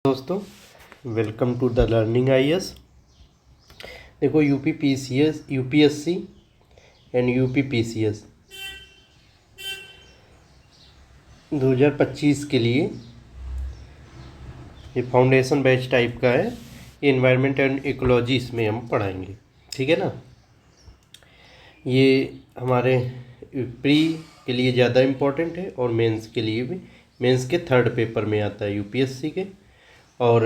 दोस्तों, welcome to the learning IAS. देखो, UP PCS, UPSC and UP PCS 2025 के लिए ये फाउंडेशन बैच टाइप का है। ये इन्वायरमेंट एंड इकोलॉजी इसमें हम पढ़ाएंगे, ठीक है ना। ये हमारे प्री के लिए ज़्यादा इम्पोर्टेंट है और मेंस के लिए भी। मेंस के थर्ड पेपर में आता है यूपीएससी के, और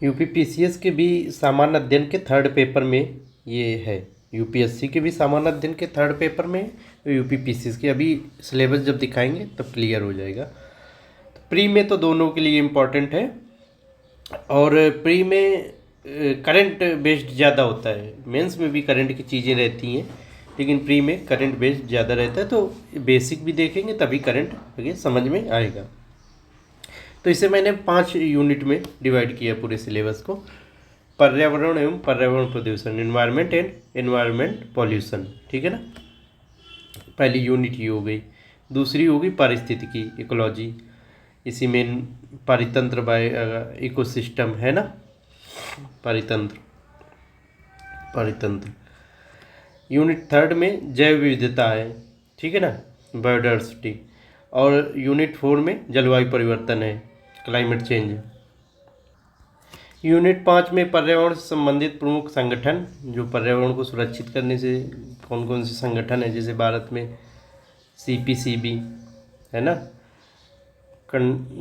यूपी पीसीएस के भी सामान्य अध्ययन के थर्ड पेपर में ये है। यूपीएससी के भी सामान्य अध्ययन के थर्ड पेपर में है, तो यूपी पीसीएस के अभी सिलेबस जब दिखाएंगे तब क्लियर हो जाएगा। तो प्री में तो दोनों के लिए इम्पोर्टेंट है, और प्री में करंट बेस्ड ज़्यादा होता है। मेंस में भी करंट की चीज़ें रहती हैं, लेकिन प्री में करंट बेस्ड ज़्यादा रहता है। तो बेसिक भी देखेंगे तभी करंट आगे समझ में आएगा। तो इसे मैंने 5 यूनिट में डिवाइड किया पूरे सिलेबस को। पर्यावरण एवं पर्यावरण प्रदूषण, एनवायरनमेंट एंड एनवायरनमेंट पॉल्यूशन, ठीक है ना। पहली यूनिट ये हो गई। दूसरी होगी पारिस्थितिकी, इकोलॉजी। इसी में पारितंत्र बाय इकोसिस्टम है ना, पारितंत्र। यूनिट थर्ड में जैव विविधता है, ठीक है ना, बायोडाइवर्सिटी। और यूनिट 4 में जलवायु परिवर्तन है, क्लाइमेट चेंज। यूनिट 5 में पर्यावरण से संबंधित प्रमुख संगठन, जो पर्यावरण को सुरक्षित करने से कौन कौन से संगठन है, जैसे भारत में सीपीसीबी है ना,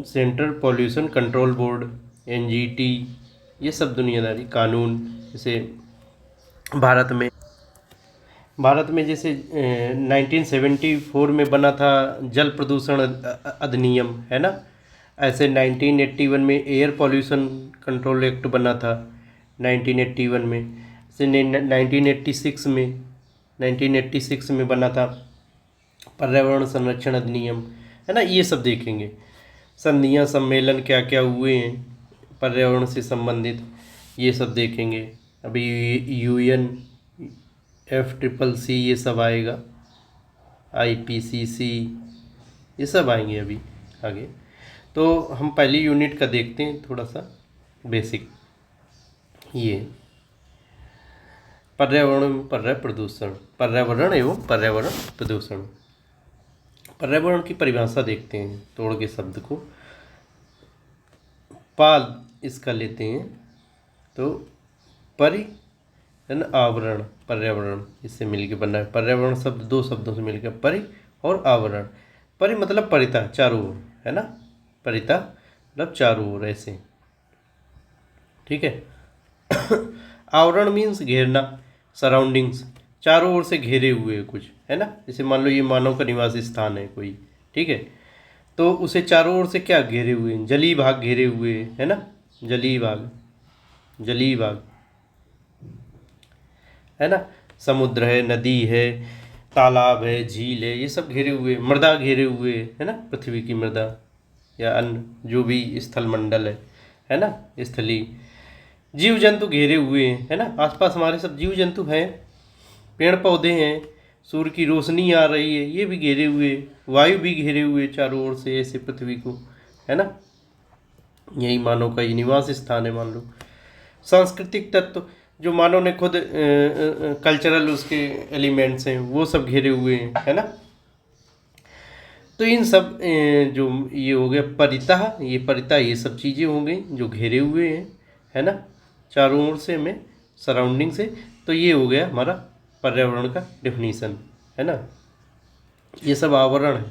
central pollution control board, NGT, ये सब दुनियादारी कानून। जैसे भारत में जैसे 1974 में बना था जल प्रदूषण अधिनियम, है ना। ऐसे 1981 में एयर पॉल्यूशन कंट्रोल एक्ट बना था 1981 में। ऐसे 1986 में बना था पर्यावरण संरक्षण अधिनियम, है ना। ये सब देखेंगे। संधियाँ सम्मेलन क्या क्या हुए हैं पर्यावरण से संबंधित, ये सब देखेंगे। अभी यूएन, FCCC, ये सब आएगा, IPCC, ये सब आएंगे अभी आगे। तो हम पहली यूनिट का देखते हैं थोड़ा सा बेसिक। ये पर्यावरण एवं पर्यावरण प्रदूषण। पर्यावरण की परिभाषा देखते हैं, तोड़ के शब्द को पाल इसका लेते हैं। तो आवरण, पर्यावरण, इससे मिलके बना है। पर्यावरण शब्द दो शब्दों से मिलकर परि और आवरण। परि मतलब परिता, चारों ओर, है ना। परिता मतलब चारों ओर, ऐसे, ठीक है। आवरण मीन्स घेरना, सराउंडिंग्स, चारों ओर से घेरे हुए कुछ, है ना। जैसे मान लो ये मानव का निवास स्थान है कोई, ठीक है, तो उसे चारों ओर से क्या घेरे हुए हैं, जलीय भाग घेरे हुए हैं, है ना। जलीय भाग है ना। समुद्र है, नदी है, तालाब है, झील है, ये सब घेरे हुए। मृदा घेरे हुए है ना, पृथ्वी की मृदा या अन्य जो भी स्थल मंडल है ना, स्थलीय। जीव जंतु घेरे हुए हैं, है ना। आसपास हमारे सब जीव जंतु हैं, पेड़ पौधे हैं, सूर्य की रोशनी आ रही है, ये भी घेरे हुए। वायु भी घेरे हुए चारों ओर से ऐसे पृथ्वी को, है ना। यही मानव का ये निवास स्थान है, मान लो। सांस्कृतिक तत्व, जो मानव ने खुद कल्चरल उसके एलिमेंट्स हैं, वो सब घेरे हुए हैं, है ना। तो इन सब जो ये हो गया परिता, ये सब चीज़ें हो गई जो घेरे हुए हैं, है ना, चारों ओर से, में सराउंडिंग से। तो ये हो गया हमारा पर्यावरण का डेफिनीशन, है ना। ये सब आवरण है।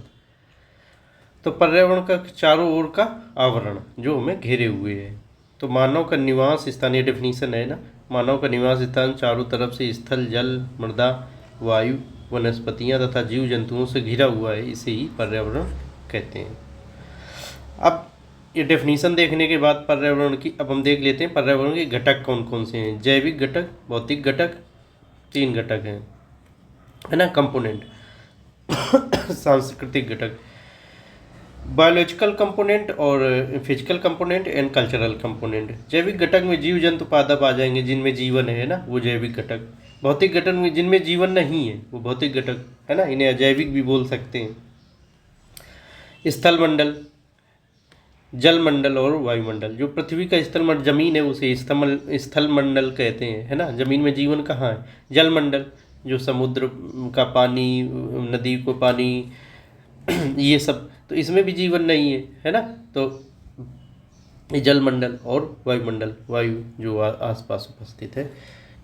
तो पर्यावरण का चारों ओर का आवरण जो हमें घेरे हुए है। तो मानव का निवास स्थान, ये डेफिनीशन है ना। मानव का निवास स्थान चारों तरफ से स्थल, जल, मृदा, वायु, वनस्पतियाँ तथा जीव जंतुओं से घिरा हुआ है, इसे ही पर्यावरण कहते हैं। अब ये डेफिनीशन देखने के बाद पर्यावरण की, अब हम देख लेते हैं पर्यावरण के घटक कौन कौन से हैं। जैविक घटक, भौतिक घटक, 3 घटक हैं, है ना, कंपोनेंट। सांस्कृतिक घटक, बायोलॉजिकल कंपोनेंट, और physical component and cultural component. जैविक घटक में जीव जंतु पादप आ जाएंगे जिनमें जीवन है ना, वो जैविक घटक। भौतिक घटक में जिनमें जीवन नहीं है वो भौतिक घटक, है ना, इन्हें अजैविक भी बोल सकते हैं। स्थल मंडल, जलमंडल और वायुमंडल। जो पृथ्वी का स्थल जमीन है उसे स्थल मंडल कहते हैं, है ना। जमीन में जीवन कहाँ है? जलमंडल, जो समुद्र का पानी, नदी को पानी, ये सब, तो इसमें भी जीवन नहीं है ना। तो ये जलमंडल और वायुमंडल, वायु जो आसपास उपस्थित है,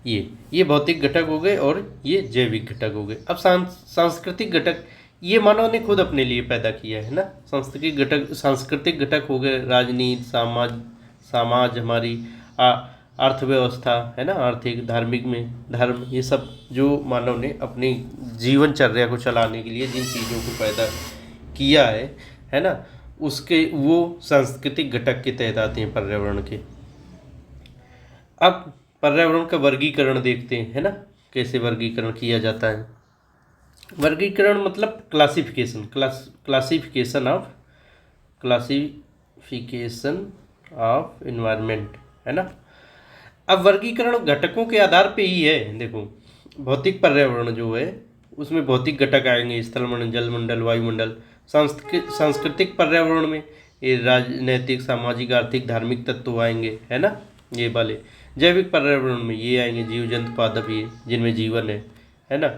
ये भौतिक घटक हो गए और ये जैविक घटक हो गए। अब सांस्कृतिक घटक, ये मानव ने खुद अपने लिए पैदा किया है ना। सांस्कृतिक घटक हो गए राजनीति, समाज हमारी अर्थव्यवस्था, है ना, आर्थिक, धार्मिक में धर्म, ये सब जो मानव ने अपनी जीवनचर्या को चलाने के लिए जिन चीज़ों को पैदा किया है ना, उसके वो सांस्कृतिक घटक के तहत आते हैं पर्यावरण के। अब पर्यावरण का वर्गीकरण देखते हैं, है ना, कैसे वर्गीकरण किया जाता है। वर्गीकरण मतलब क्लासिफिकेशन, क्लासिफिकेशन ऑफ एनवायरनमेंट, है ना। अब वर्गीकरण घटकों के आधार पे ही है। देखो, भौतिक पर्यावरण जो है उसमें भौतिक घटक आएंगे, स्थलमंडल, जलमंडल, वायुमंडल। सांस्कृतिक पर्यावरण में ये राजनैतिक, सामाजिक, आर्थिक, धार्मिक तत्व आएंगे, है ना, ये वाले। जैविक पर्यावरण में ये आएंगे, जीव जंतु पादप, ये जिनमें जीवन है ना।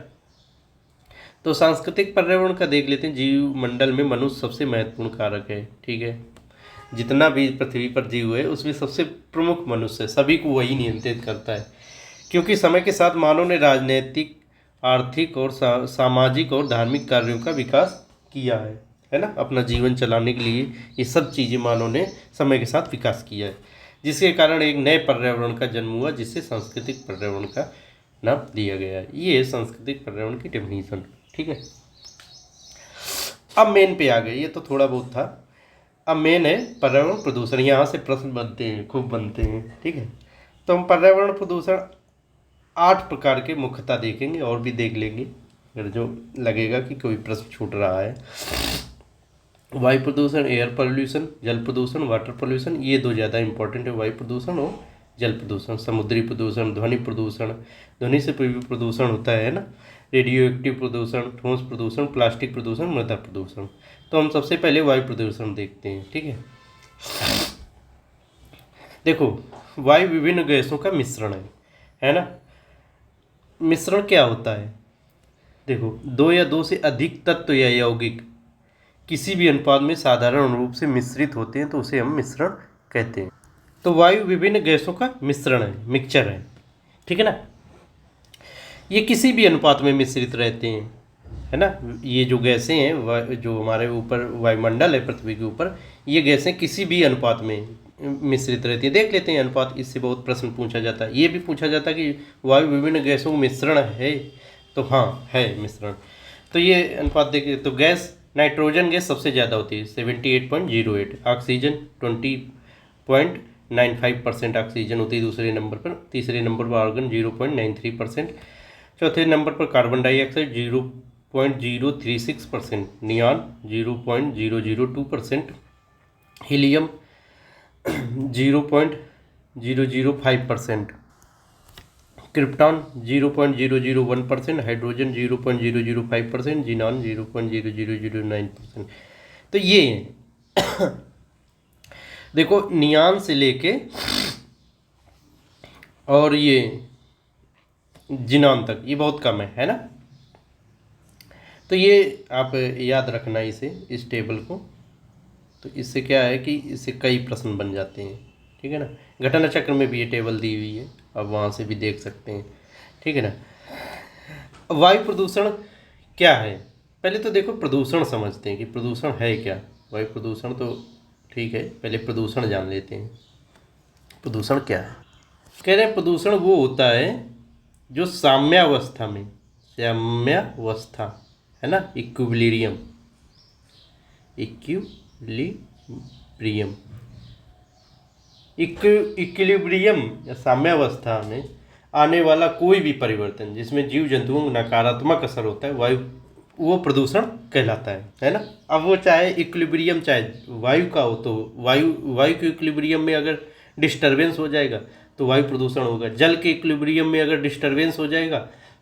तो सांस्कृतिक पर्यावरण का देख लेते हैं। जीव मंडल में मनुष्य सबसे महत्वपूर्ण कारक है, ठीक है। जितना भी पृथ्वी पर जीव है उसमें सबसे प्रमुख मनुष्य है, सभी को वही नियंत्रित करता है। क्योंकि समय के साथ मानव ने राजनीतिक, आर्थिक और सामाजिक और धार्मिक कार्यों का विकास किया है ना। अपना जीवन चलाने के लिए ये सब चीज़ें मानव ने समय के साथ विकास किया है, जिसके कारण एक नए पर्यावरण का जन्म हुआ, जिससे सांस्कृतिक पर्यावरण का नाम दिया गया है। ये है सांस्कृतिक पर्यावरण की डेफिनीशन, ठीक है। अब मेन पे आ गए, ये तो थोड़ा बहुत था। अब मेन है पर्यावरण प्रदूषण। यहाँ से प्रश्न बनते हैं, खूब बनते हैं, ठीक है। तो हम पर्यावरण प्रदूषण 8 प्रकार के मुख्यतः देखेंगे, और भी देख लेंगे अगर जो लगेगा कि कोई प्रश्न छूट रहा है। वायु प्रदूषण, एयर पोल्यूशन, जल प्रदूषण, वाटर पोल्यूशन, ये 2 ज़्यादा इंपॉर्टेंट है, वायु प्रदूषण और जल प्रदूषण। समुद्री प्रदूषण, ध्वनि प्रदूषण, ध्वनि से भी प्रदूषण होता है ना। रेडियो एक्टिव प्रदूषण, ठोस प्रदूषण, प्लास्टिक प्रदूषण, मृदा प्रदूषण। तो हम सबसे पहले वायु प्रदूषण देखते हैं, ठीक है। देखो, वायु विभिन्न गैसों का मिश्रण है ना। मिश्रण क्या होता है? देखो, 2 या 2 से अधिक तत्व या यौगिक किसी भी अनुपात में साधारण रूप से मिश्रित होते हैं तो उसे हम मिश्रण कहते हैं। तो वायु विभिन्न गैसों का मिश्रण है, मिक्सचर है, ठीक है ना। ये किसी भी अनुपात में मिश्रित रहते हैं, है ना। ये जो गैसें हैं, जो हमारे ऊपर वायुमंडल है पृथ्वी के ऊपर, ये गैसें किसी भी अनुपात में मिश्रित रहती है। देख लेते हैं अनुपात, इससे बहुत प्रश्न पूछा जाता है। ये भी पूछा जाता है कि वायु विभिन्न गैसों का मिश्रण है, तो हाँ है मिश्रण। तो ये अनुपात देखिए, तो गैस, नाइट्रोजन गैस सबसे ज़्यादा होती है 78.08, ऑक्सीजन 20.95% ऑक्सीजन होती है दूसरे नंबर पर। तीसरे नंबर पर आर्गन 0.93%। चौथे नंबर पर carbon dioxide 0.036%, neon 0.002%, helium 0.005%, krypton 0.001%, hydrogen 0.005%, xenon 0.0009%। तो ये देखो, नियॉन से लेके और ये जिनॉन तक ये बहुत कम है ना। तो ये आप याद रखना इसे, इस टेबल को। तो इससे क्या है कि इससे कई प्रश्न बन जाते हैं, ठीक है ना। घटना चक्र में भी ये टेबल दी हुई है, आप वहाँ से भी देख सकते हैं, ठीक है ना। वायु प्रदूषण क्या है? पहले तो देखो प्रदूषण समझते हैं कि प्रदूषण है क्या। वायु प्रदूषण तो ठीक है, पहले प्रदूषण जान लेते हैं। प्रदूषण क्या है? कह रहे हैं प्रदूषण वो होता है जो साम्यावस्था में, साम्यावस्था है ना, इक्विलिब्रियम या साम्यावस्था में आने वाला कोई भी परिवर्तन जिसमें जीव जंतुओं को नकारात्मक असर होता है, वायु, वो प्रदूषण कहलाता है ना। अब वो चाहे इक्विलिब्रियम, चाहे वायु का हो, तो वायु के इक्विलिब्रियम में अगर डिस्टरबेंस हो जाएगा तो वायु प्रदूषण होगा। जल के इक्विलिब्रियम में अगर डिस्टरबेंस हो जाएगा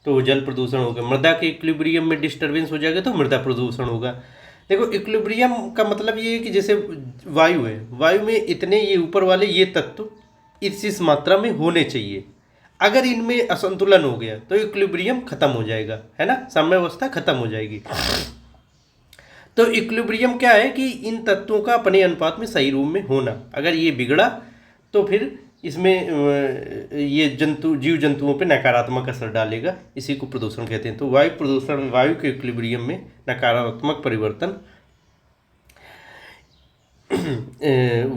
तो वो जल प्रदूषण होगा। मृदा के इक्विलिब्रियम में डिस्टरबेंस हो जाएगा तो मृदा प्रदूषण होगा। देखो इक्विलिब्रियम का मतलब ये है कि जैसे वायु है, वायु में इतने ये ऊपर वाले ये तत्व इस मात्रा में होने चाहिए। अगर इनमें असंतुलन हो गया तो इक्विलिब्रियम खत्म हो जाएगा, है ना, साम्यावस्था खत्म हो जाएगी। तो इक्विलिब्रियम क्या है कि इन तत्वों का अपने अनुपात में सही रूप में होना। अगर ये बिगड़ा तो फिर इसमें ये जीव जंतुओं पे नकारात्मक असर डालेगा, इसी को प्रदूषण कहते हैं। तो वायु प्रदूषण, वायु के इक्विलिब्रियम में नकारात्मक परिवर्तन,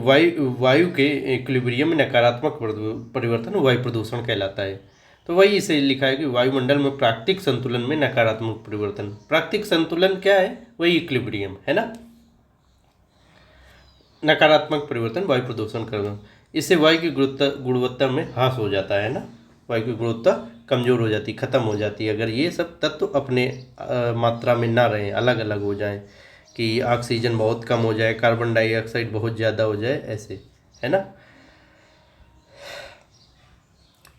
वायु के इक्विलिब्रियम में नकारात्मक परिवर्तन वायु प्रदूषण कहलाता है। तो वही इसे लिखा है कि वायुमंडल में प्राकृतिक संतुलन में नकारात्मक परिवर्तन। प्राकृतिक संतुलन क्या है? वही इक्विलिब्रियम है ना। नकारात्मक परिवर्तन वायु प्रदूषण करना, इससे वायु की गुणवत्ता में ह्रास हो जाता है ना, वायु की गुणवत्ता कमज़ोर हो जाती, खत्म हो जाती है अगर ये सब तत्व अपने मात्रा में ना रहें, अलग अलग हो जाएं, कि ऑक्सीजन बहुत कम हो जाए, कार्बन डाइऑक्साइड बहुत ज़्यादा हो जाए, ऐसे, है ना।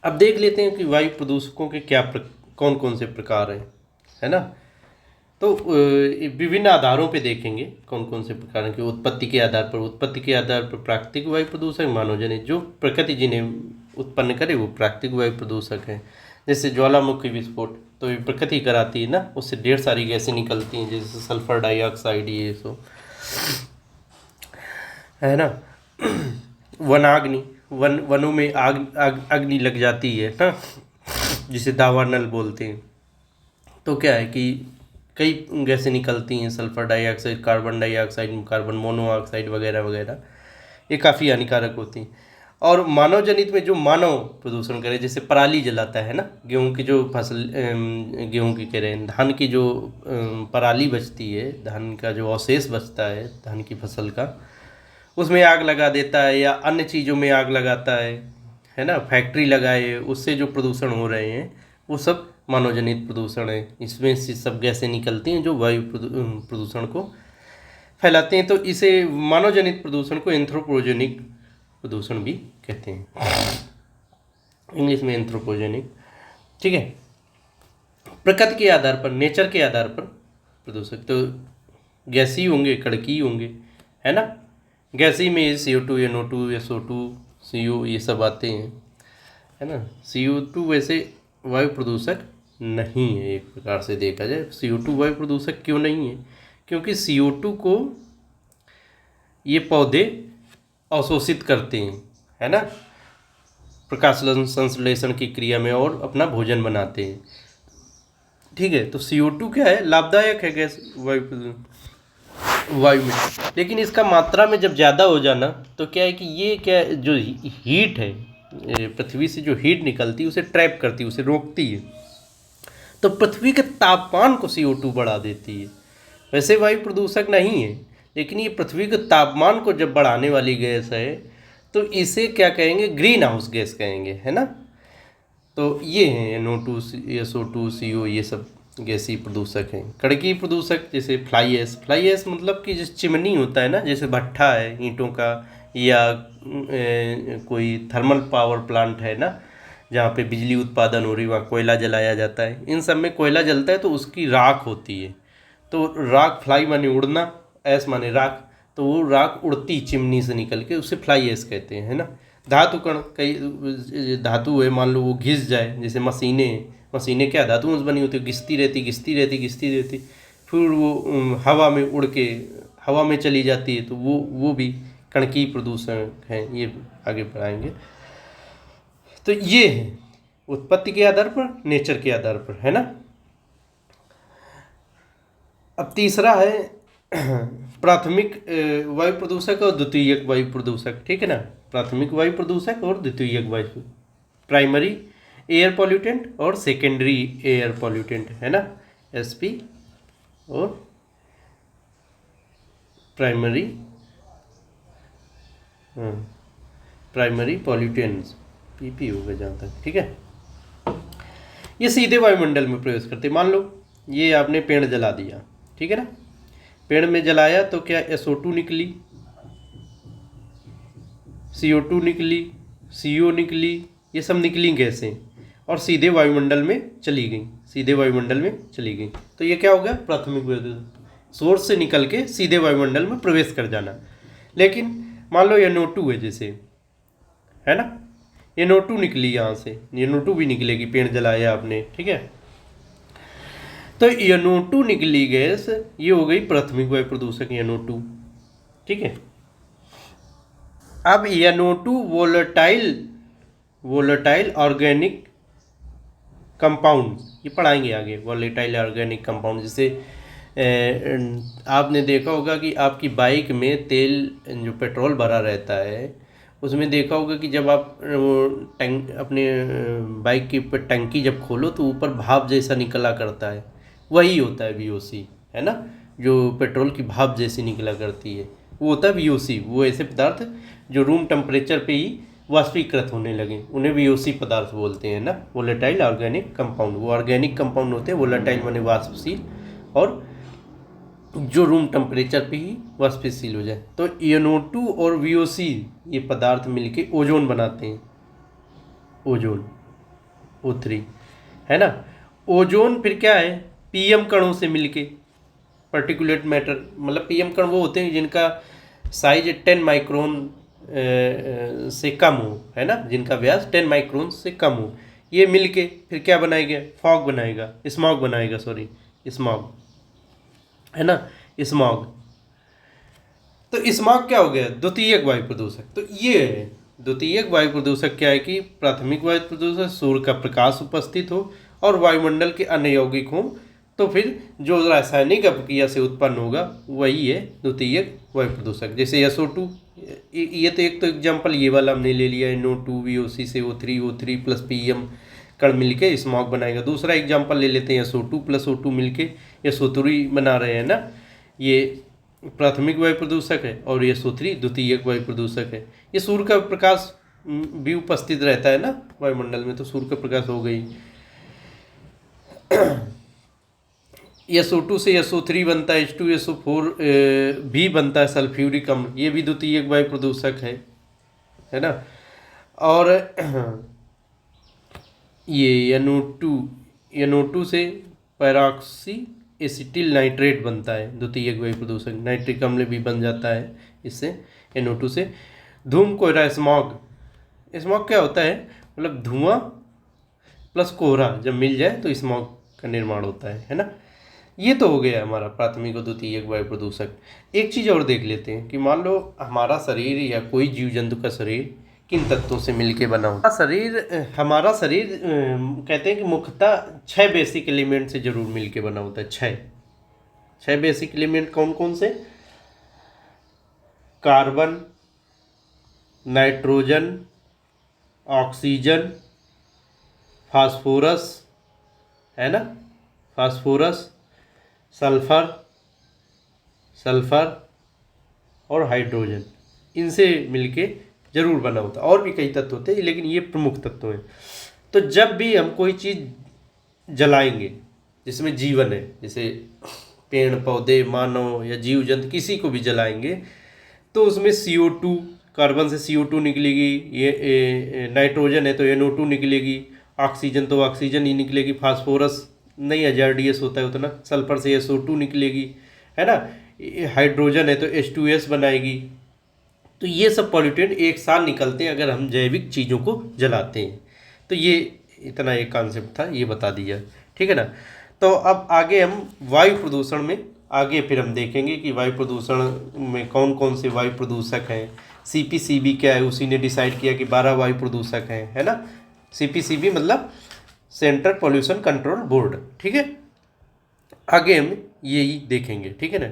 अब देख लेते हैं कि वायु प्रदूषकों के कौन कौन से प्रकार हैं, है ना। तो विभिन्न आधारों पे देखेंगे कौन कौन से प्रकार हैं। कि उत्पत्ति के आधार पर प्राकृतिक वायु प्रदूषक, मानवजनित, जो प्रकृति जिन्हें उत्पन्न करे वो प्राकृतिक वायु प्रदूषक है। जैसे ज्वालामुखी विस्फोट तो ये प्रकृति कराती है ना, उससे ढेर सारी गैसें निकलती हैं, जैसे सल्फर डाइऑक्साइड, ये सो, है ना। वनाग्नि, वनों में अग्नि लग जाती है ना, जिसे दावानल बोलते हैं। तो क्या है कि कई गैसें निकलती हैं, sulphur dioxide, carbon dioxide, carbon monoxide वगैरह वगैरह, ये काफ़ी हानिकारक होती हैं। और मानव जनित में जो मानव प्रदूषण करे, जैसे पराली जलाता है ना, गेहूं की जो फसल, गेहूं की कह रहे हैं, धान की जो पराली बचती है, धान का जो अवशेष बचता है धान की फसल का, उसमें आग लगा देता है, या अन्य चीज़ों में आग लगाता है ना, फैक्ट्री लगाए, उससे जो प्रदूषण हो रहे हैं वो सब मानव जनित प्रदूषण है। इसमें से सब गैसें निकलती हैं जो वायु प्रदूषण को फैलाते हैं। तो इसे मानव जनित प्रदूषण को एंथ्रोपोजेनिक प्रदूषण भी कहते हैं, इंग्लिश में एंथ्रोपोजेनिक, ठीक है। प्रकृति के आधार पर, नेचर के आधार पर प्रदूषक तो गैसीय होंगे, कड़की होंगे, है ना। गैसीय में CO2, NO2, SO2, CO, ये सब आते हैं, है ना। CO2 वैसे वायु प्रदूषक नहीं है, एक प्रकार से देखा जाए CO2 वायु प्रदूषक क्यों नहीं है? क्योंकि CO2 को ये पौधे अवशोषित करते हैं, है ना, प्रकाश संश्लेषण की क्रिया में, और अपना भोजन बनाते हैं, ठीक है। तो CO2 क्या है? लाभदायक है गैस वायु में, लेकिन इसका मात्रा में जब ज़्यादा हो जाना तो क्या है कि ये क्या जो हीट है, पृथ्वी से जो हीट निकलती है उसे ट्रैप करती है, उसे रोकती है। तो पृथ्वी के तापमान को CO2 बढ़ा देती है। वैसे वायु प्रदूषक नहीं है, लेकिन ये पृथ्वी के तापमान को जब बढ़ाने वाली गैस है तो इसे क्या कहेंगे? ग्रीन हाउस गैस कहेंगे, है ना। तो ये हैं NO2, SO2, CO, ये सब गैसीय प्रदूषक हैं। कड़की प्रदूषक जैसे फ्लाई ऐश मतलब कि जिस चिमनी होता है ना, जैसे भट्ठा है ईंटों का, या कोई थर्मल पावर प्लांट है ना, जहाँ पे बिजली उत्पादन हो रही, वहाँ कोयला जलाया जाता है। इन सब में कोयला जलता है तो उसकी राख होती है। तो राख, फ्लाई माने उड़ना, ऐश माने राख, तो वो राख उड़ती चिमनी से निकल के, उसे फ्लाई ऐश कहते हैं, है ना। धातु कण, कई धातु है, मान लो वो घिस जाए, जैसे मशीनें क्या धातुओं से बनी होती है, घिसती रहती, फिर वो हवा में उड़ के हवा में चली जाती है, तो वो भी कणकीय प्रदूषण है। ये आगे बढ़ाएंगे। तो ये है उत्पत्ति के आधार पर, नेचर के आधार पर, है ना। अब तीसरा है प्राथमिक वायु प्रदूषक और द्वितीयक वायु प्रदूषक, ठीक है ना। प्राथमिक वायु प्रदूषक और द्वितीयक वायु, प्राइमरी एयर पॉल्यूटेंट और सेकेंडरी एयर पॉल्यूटेंट, है ना, SP, और प्राइमरी पॉल्यूटेंट्स, PP होगा जहाँ तक, ठीक है। ये सीधे वायुमंडल में प्रवेश करते। मान लो ये आपने पेड़ जला दिया, ठीक है ना, पेड़ में जलाया तो क्या SO2 निकली, CO2 निकली, CO निकली, ये सब निकली गैसें, और सीधे वायुमंडल में चली गई, तो ये क्या हो गया? प्राथमिक वायु। सोर्स से निकल के सीधे वायुमंडल में प्रवेश कर जाना। लेकिन मान लो NO2 है जैसे, है ना, NO2 निकली यहाँ से, NO2 भी निकलेगी, पेड़ जलाया आपने, ठीक है। तो NO2 निकली गैस, ये हो गई प्राथमिक वायु प्रदूषक NO2, ठीक है। अब NO2 वोलेटाइल ऑर्गेनिक कंपाउंड, ये पढ़ाएंगे आगे, वोलेटाइल ऑर्गेनिक कंपाउंड। जैसे आपने देखा होगा कि आपकी बाइक में तेल जो पेट्रोल भरा रहता है, उसमें देखा होगा कि जब आप अपने बाइक की टंकी जब खोलो तो ऊपर भाप जैसा निकला करता है, वही होता है VOC, है ना, जो पेट्रोल की भाप जैसी निकला करती है वो होता है VOC। वो ऐसे पदार्थ जो रूम टेम्परेचर पे ही वाष्पीकृत होने लगे उन्हें VOC पदार्थ बोलते हैं ना, वोलेटाइल ऑर्गेनिक कंपाउंड। वो ऑर्गेनिक कंपाउंड होते हैं, वोलेटाइल माने वाष्पशील, और जो रूम टेम्परेचर पे ही वाष्पशील हो जाए। तो NO2 और VOC ये पदार्थ मिलके ओजोन बनाते हैं, ओजोन O3, है ना। ओजोन फिर क्या है, PM कणों से मिलके, पार्टिकुलेट मैटर, मतलब PM कण वो होते हैं जिनका साइज 10 माइक्रोन से कम हो, है ना, जिनका व्यास 10 माइक्रोन से कम हो। ये मिलके फिर क्या बनाएगा, फॉग बनाएगा, स्मॉग बनाएगा, सॉरी स्मॉग, है ना, स्मॉग। तो स्मॉग क्या हो गया, द्वितीयक वायु प्रदूषक। तो ये है द्वितीयक वायु प्रदूषक, क्या है कि प्राथमिक वायु प्रदूषक सूर्य का प्रकाश उपस्थित हो और वायुमंडल के अन्य यौगिक हों, तो फिर जो रासायनिक अपक्रिया से उत्पन्न होगा वही है द्वितीयक वायु प्रदूषक। जैसे SO2, ये तो एक तो एग्जाम्पल ये वाला हमने ले लिया, NO2 VOC से O3 प्लस PM कण मिलके स्मॉग बनाएगा। दूसरा एग्जाम्पल ले लेते हैं, SO2 प्लस O2 मिलके SO3 बना रहे हैं ना, ये प्राथमिक वायु प्रदूषक है, और SO3 द्वितीयक वायु प्रदूषक है। ये सूर्य का प्रकाश भी उपस्थित रहता है ना वायुमंडल में, तो सूर्य का प्रकाश हो गई। SO2 से SO3 बनता है, H2SO4 भी बनता है, सल्फ्यूरिक अम्ल, ये भी द्वितीयक वायु प्रदूषक है ना। और ये NO2 से पैराक्सी एसिटिल नाइट्रेट बनता है, द्वितीयक वायु प्रदूषक। नाइट्रिक अम्ल भी बन जाता है इससे, NO2 से। धूम कोहरा स्मॉग, स्मॉग क्या होता है, मतलब धुआं प्लस कोहरा जब मिल जाए तो स्मॉग का निर्माण होता है ना। ये तो हो गया हमारा प्राथमिक और द्वितीयक वायु प्रदूषक। एक चीज़ और देख लेते हैं कि मान लो हमारा शरीर या कोई जीव जंतु का शरीर किन तत्वों से मिलके बना होता है। हमारा शरीर कहते हैं कि मुख्यतः 6 बेसिक एलिमेंट से जरूर मिलके बना होता है। 6 बेसिक एलिमेंट कौन कौन से, कार्बन, नाइट्रोजन, ऑक्सीजन, फास्फोरस, है ना, फास्फोरस, सल्फर और हाइड्रोजन, इनसे मिलके जरूर बना होता है। और भी कई तत्व होते हैं लेकिन ये प्रमुख तत्व हैं। तो जब भी हम कोई चीज़ जलाएंगे जिसमें जीवन है, जैसे पेड़ पौधे, मानव या जीव जंतु किसी को भी जलाएंगे, तो उसमें CO2, कार्बन से CO2 निकलेगी, ये नाइट्रोजन है तो NO2 निकलेगी, ऑक्सीजन तो ऑक्सीजन ही निकलेगी, फास्फोरस नहीं HRDS होता है उतना, सल्फर से SO2 निकलेगी, है ना, हाइड्रोजन है तो H2S बनाएगी। तो ये सब पॉल्यूटेंट एक साथ निकलते हैं अगर हम जैविक चीज़ों को जलाते हैं। तो ये इतना एक कॉन्सेप्ट था, ये बता दिया, ठीक है ना। तो अब आगे हम वायु प्रदूषण में आगे फिर हम देखेंगे कि वायु प्रदूषण में कौन कौन से वायु प्रदूषक हैं। CPCB क्या है, उसी ने डिसाइड किया कि 12 वायु प्रदूषक हैं, है ना। CPCB मतलब सेंट्रल पॉल्यूशन कंट्रोल बोर्ड, ठीक है। आगे हम यही देखेंगे, ठीक है ना,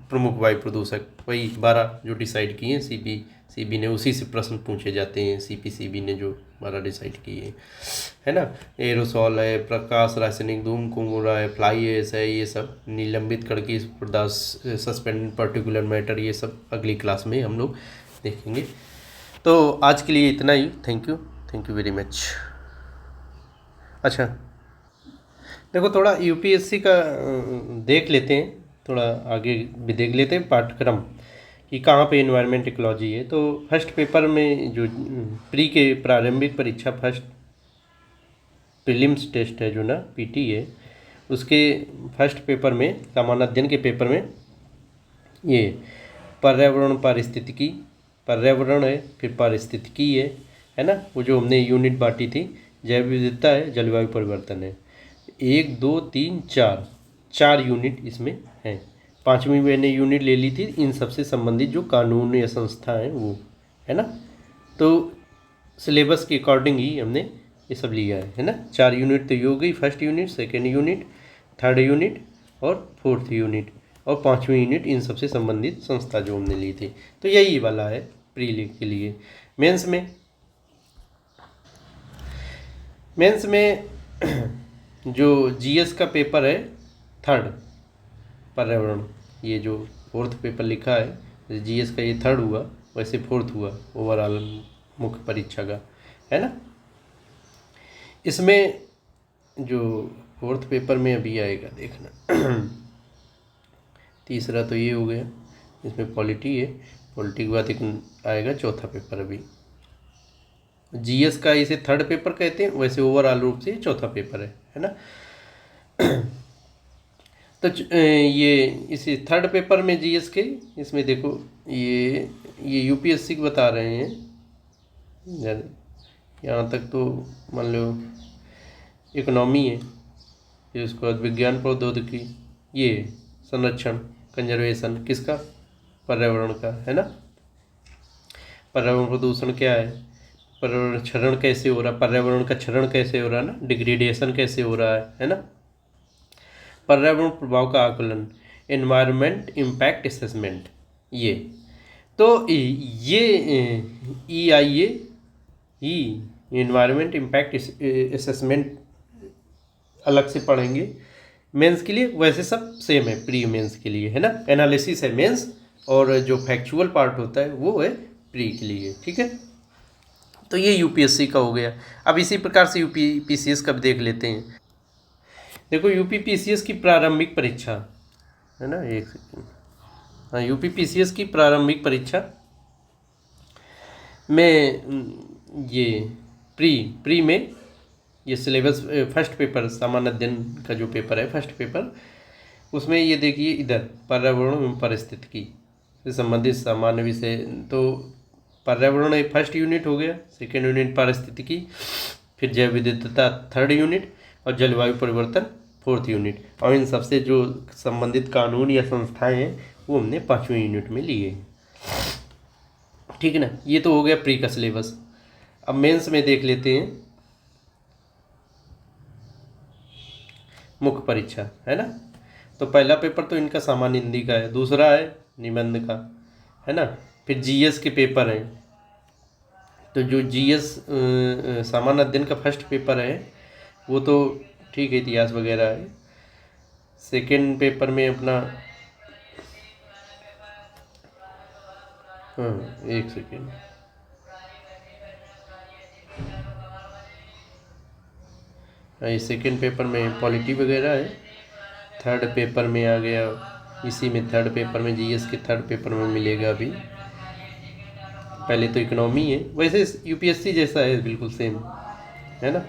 प्रमुख वायु प्रदूषक वही 12 जो डिसाइड किए हैं CPCB ने, उसी से प्रश्न पूछे जाते हैं। CPCB ने जो 12 डिसाइड किए, है ना। एरोसॉल है, प्रकाश रासायनिक धूम, कुंगुरा है, फ्लाई एश है, ये सब निलंबित करके सस्पेंडेड पार्टिकुलर मैटर, ये सब अगली क्लास में हम लोग देखेंगे। तो आज के लिए इतना ही। Thank you very much. अच्छा देखो, थोड़ा UPSC का देख लेते हैं, थोड़ा आगे भी देख लेते हैं पाठ्यक्रम कि कहाँ पे एनवायरनमेंट इकोलॉजी है। तो फर्स्ट पेपर में जो प्री के प्रारंभिक परीक्षा फर्स्ट प्रीलिम्स टेस्ट है जो ना PT है, उसके फर्स्ट पेपर में सामान्य अध्ययन के पेपर में ये पर्यावरण पारिस्थितिकी, पर्यावरण है, फिर पारिस्थितिकी है ना, वो जो हमने यूनिट बांटी थी, जैव विविधता है, जलवायु परिवर्तन है। 1 2 3 4 4 यूनिट इसमें हैं। 5वीं मैंने यूनिट ले ली थी इन सबसे संबंधित जो कानून या संस्था हैं वो, है ना। तो सिलेबस के अकॉर्डिंग ही हमने ये सब लिया है ना। 4 यूनिट तो ये हो गई, first unit, second unit, third unit और फोर्थ यूनिट, और 5वीं यूनिट इन सबसे संबंधित संस्था जो हमने ली थी। तो यही वाला है प्री के लिए। मेंस में जो जीएस का पेपर है थर्ड, पर्यावरण, ये जो फोर्थ पेपर लिखा है जीएस का, ये थर्ड हुआ, वैसे फोर्थ हुआ ओवरऑल मुख्य परीक्षा का, है ना। इसमें जो फोर्थ पेपर में अभी आएगा देखना तीसरा तो ये हो गया, इसमें पॉलिटी है, पॉलिटी के बाद एक आएगा चौथा पेपर। अभी जीएस का इसे थर्ड पेपर कहते हैं, वैसे ओवरऑल रूप से चौथा पेपर है ना। तो ये इस थर्ड पेपर में जीएस के, इसमें देखो ये यूपीएससी को बता रहे हैं, यहाँ तक तो मान लो इकोनॉमी है, फिर उसके बाद विज्ञान प्रौद्योगिकी, ये संरक्षण, कंजर्वेशन किसका, पर्यावरण का, है ना। पर्यावरण प्रदूषण क्या है, पर्यावरण क्षरण कैसे हो रहा, पर्यावरण का क्षरण कैसे हो रहा है ना, डिग्रेडेशन कैसे हो रहा है ना। पर्यावरण प्रभाव का आकलन, एनवायरनमेंट इम्पैक्ट असेसमेंट, ये तो ये EIA ही एनवायरनमेंट इम्पैक्ट असेसमेंट अलग से पढ़ेंगे मेंस के लिए, वैसे सब सेम है प्री मेंस के लिए, है ना। एनालिसिस है मेंस, और जो फैक्चुअल पार्ट होता है वो है प्री के लिए, ठीक है। तो ये यूपीएससी का हो गया। अब इसी प्रकार से यूपीपीसीएस का भी देख लेते हैं। देखो यूपीपीसीएस की प्रारंभिक परीक्षा, है ना, एक सेकेंड, हाँ, यूपीपीसीएस की प्रारंभिक परीक्षा में ये प्री में ये सिलेबस, फर्स्ट पेपर सामान्य अध्ययन का जो पेपर है फर्स्ट पेपर, उसमें ये देखिए इधर पर्यावरण एवं पारिस्थितिकी से संबंधित सामान्य विषय, तो पर्यावरण एक फर्स्ट यूनिट हो गया, सेकेंड यूनिट पारिस्थितिकी, फिर जैव विविधता थर्ड यूनिट, और जलवायु परिवर्तन फोर्थ यूनिट, और इन सबसे जो संबंधित कानून या संस्थाएं हैं वो हमने 5वीं यूनिट में लिए, ठीक है ना। ये तो हो गया प्री का सिलेबस। अब मेंस में देख लेते हैं मुख्य परीक्षा, है ना। तो पहला पेपर तो इनका सामान्य हिंदी का है, दूसरा है निबंध का, है ना। फिर जीएस के पेपर हैं, तो जो जीएस सामान्य अध्ययन का फर्स्ट पेपर है वो तो ठीक है, इतिहास वगैरह है। सेकेंड पेपर में अपना एक सेकेंड, ये सेकेंड पेपर में पॉलिटी वगैरह है। थर्ड पेपर में आ गया, इसी में थर्ड पेपर में जीएस के थर्ड पेपर में मिलेगा। अभी पहले तो इकोनॉमी है, वैसे यूपीएससी जैसा है बिल्कुल सेम, है ना।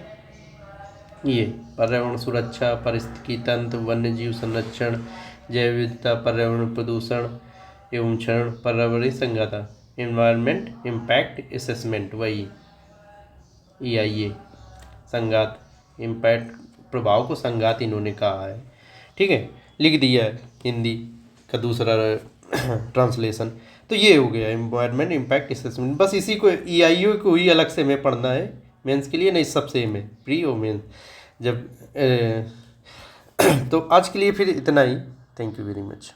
ये पर्यावरण सुरक्षा, पारिस्थितिकी तंत्र, वन्य जीव संरक्षण, जैव विविधता, पर्यावरण प्रदूषण एवं क्षरण, पर्यावरणीय संगता, एनवायरनमेंट इम्पैक्ट असेसमेंट, वही EIA संगात, इम्पैक्ट प्रभाव को संगात इन्होंने कहा है, ठीक है, लिख दिया है हिंदी का दूसरा ट्रांसलेशन। तो ये हो गया एनवायरनमेंट इम्पैक्ट असेसमेंट। बस इसी को EIA को ही अलग से हमें पढ़ना है मेंस के लिए, नहीं सब सेम है प्री और मेंस जब तो आज के लिए फिर इतना ही। Thank you very much.